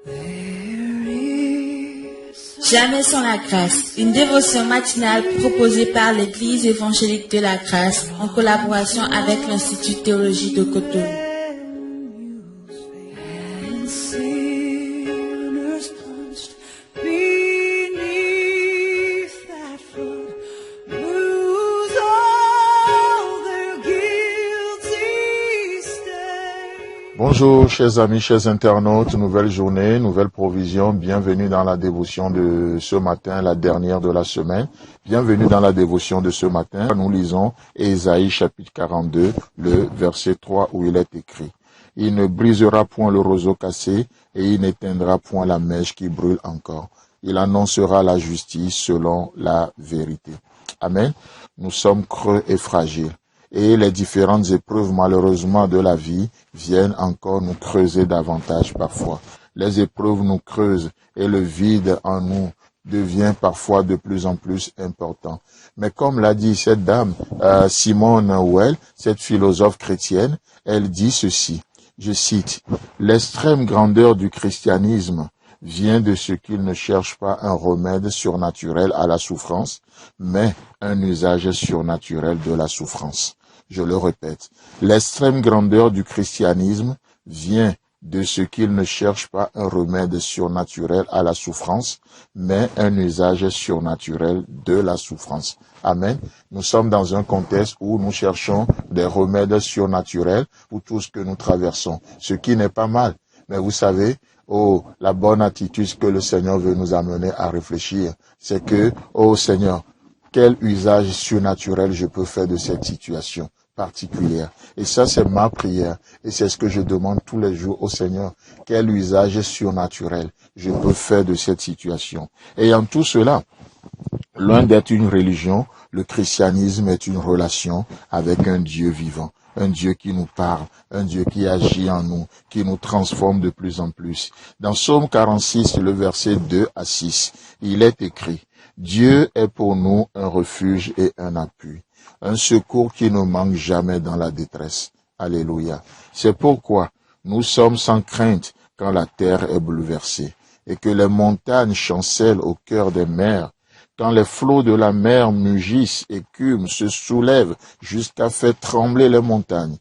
Jamais sans la grâce, une dévotion matinale proposée par l'Église évangélique de la grâce en collaboration avec l'Institut Théologie de Cotonou. Bonjour chers amis, chers internautes, nouvelle journée, nouvelle provision, bienvenue dans la dévotion de ce matin, la dernière de la semaine. Bienvenue dans la dévotion de ce matin, nous lisons Ésaïe chapitre 42, le verset 3 où il est écrit « Il ne brisera point le roseau cassé et il n'éteindra point la mèche qui brûle encore. Il annoncera la justice selon la vérité. » Amen. Nous sommes creux et fragiles. Et les différentes épreuves malheureusement de la vie viennent encore nous creuser davantage parfois. Les épreuves nous creusent et le vide en nous devient parfois de plus en plus important. Mais comme l'a dit cette dame, Simone Weil, cette philosophe chrétienne, elle dit ceci, je cite, « L'extrême grandeur du christianisme vient de ce qu'il ne cherche pas un remède surnaturel à la souffrance, mais un usage surnaturel de la souffrance. » Je le répète, l'extrême grandeur du christianisme vient de ce qu'il ne cherche pas un remède surnaturel à la souffrance, mais un usage surnaturel de la souffrance. Amen. Nous sommes dans un contexte où nous cherchons des remèdes surnaturels pour tout ce que nous traversons, ce qui n'est pas mal. Mais vous savez, la bonne attitude que le Seigneur veut nous amener à réfléchir, c'est que, Seigneur, quel usage surnaturel je peux faire de cette situation particulière. Et ça, c'est ma prière. Et c'est ce que je demande tous les jours au Seigneur. Quel usage surnaturel je peux faire de cette situation. Et en tout cela, loin d'être une religion, le christianisme est une relation avec un Dieu vivant. Un Dieu qui nous parle, un Dieu qui agit en nous, qui nous transforme de plus en plus. Dans Psaume 46, le verset 2 à 6, il est écrit, « Dieu est pour nous un refuge et un appui, un secours qui ne manque jamais dans la détresse. » Alléluia. C'est pourquoi nous sommes sans crainte quand la terre est bouleversée et que les montagnes chancellent au cœur des mers. Quand les flots de la mer mugissent, écument, se soulèvent jusqu'à faire trembler les montagnes.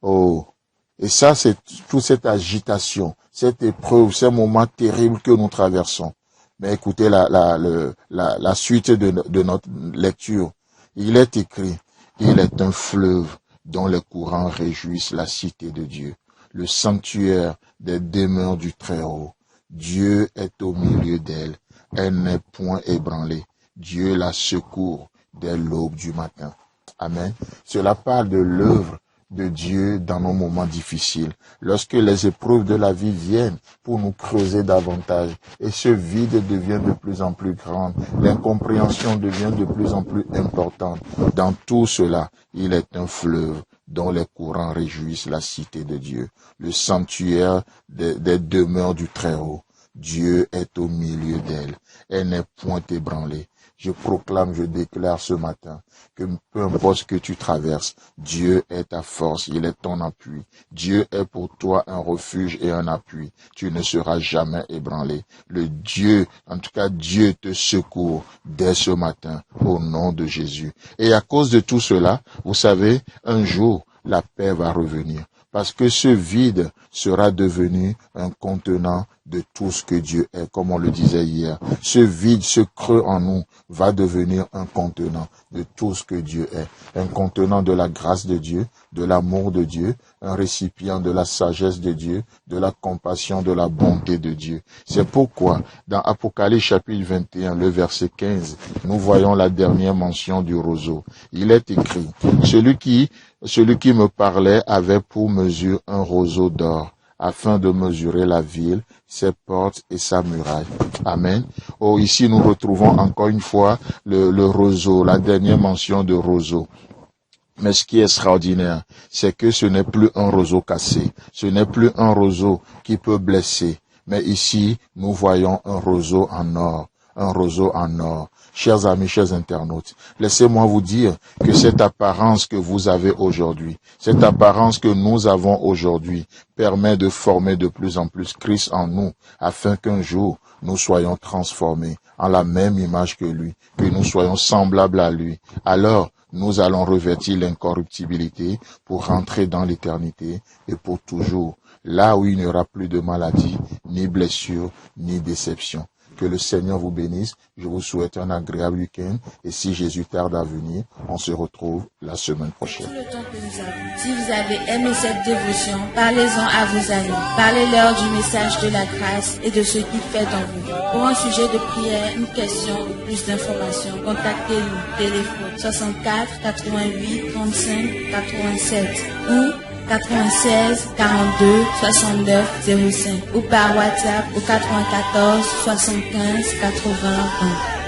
Et ça, c'est toute cette agitation, cette épreuve, ces moments terribles que nous traversons. Mais écoutez la suite de notre lecture. Il est écrit, il est un fleuve dont les courants réjouissent la cité de Dieu, le sanctuaire des demeures du Très-Haut. Dieu est au milieu d'elle. Elle n'est point ébranlée. Dieu la secourt dès l'aube du matin. Amen. Cela parle de l'œuvre de Dieu dans nos moments difficiles. Lorsque les épreuves de la vie viennent pour nous creuser davantage et ce vide devient de plus en plus grand, l'incompréhension devient de plus en plus importante. Dans tout cela, il est un fleuve dont les courants réjouissent la cité de Dieu, le sanctuaire des demeures du Très-Haut. Dieu est au milieu d'elle. Elle n'est point ébranlée. Je proclame, je déclare ce matin que peu importe ce que tu traverses, Dieu est ta force, il est ton appui. Dieu est pour toi un refuge et un appui. Tu ne seras jamais ébranlé. En tout cas, Dieu te secourt dès ce matin au nom de Jésus. Et à cause de tout cela, vous savez, un jour, la paix va revenir. Parce que ce vide sera devenu un contenant de tout ce que Dieu est, comme on le disait hier. Ce vide, ce creux en nous va devenir un contenant de tout ce que Dieu est. Un contenant de la grâce de Dieu, de l'amour de Dieu, un récipient de la sagesse de Dieu, de la compassion, de la bonté de Dieu. C'est pourquoi, dans Apocalypse chapitre 21, le verset 15, nous voyons la dernière mention du roseau. Il est écrit, celui qui me parlait avait pour mesure un roseau d'or, afin de mesurer la ville, ses portes et sa muraille. Amen. Ici nous retrouvons encore une fois le roseau, la dernière mention de roseau. Mais ce qui est extraordinaire, c'est que ce n'est plus un roseau cassé, ce n'est plus un roseau qui peut blesser. Mais ici, nous voyons un roseau en or, un roseau en or. Chers amis, chers internautes, laissez-moi vous dire que cette apparence que vous avez aujourd'hui, cette apparence que nous avons aujourd'hui, permet de former de plus en plus Christ en nous, afin qu'un jour, nous soyons transformés en la même image que lui, que nous soyons semblables à lui. Alors, nous allons revêtir l'incorruptibilité pour rentrer dans l'éternité et pour toujours, là où il n'y aura plus de maladie, ni blessure, ni déception. Que le Seigneur vous bénisse. Je vous souhaite un agréable week-end. Et si Jésus tarde à venir, on se retrouve la semaine prochaine. Tout le temps que nous avons. Si vous avez aimé cette dévotion, parlez-en à vos amis. Parlez-leur du message de la grâce et de ce qu'il fait dans vous. Pour un sujet de prière, une question ou plus d'informations, contactez-nous. Téléphone 64 88 35 87 ou 96 42 69 05 ou par WhatsApp au 94 75 81.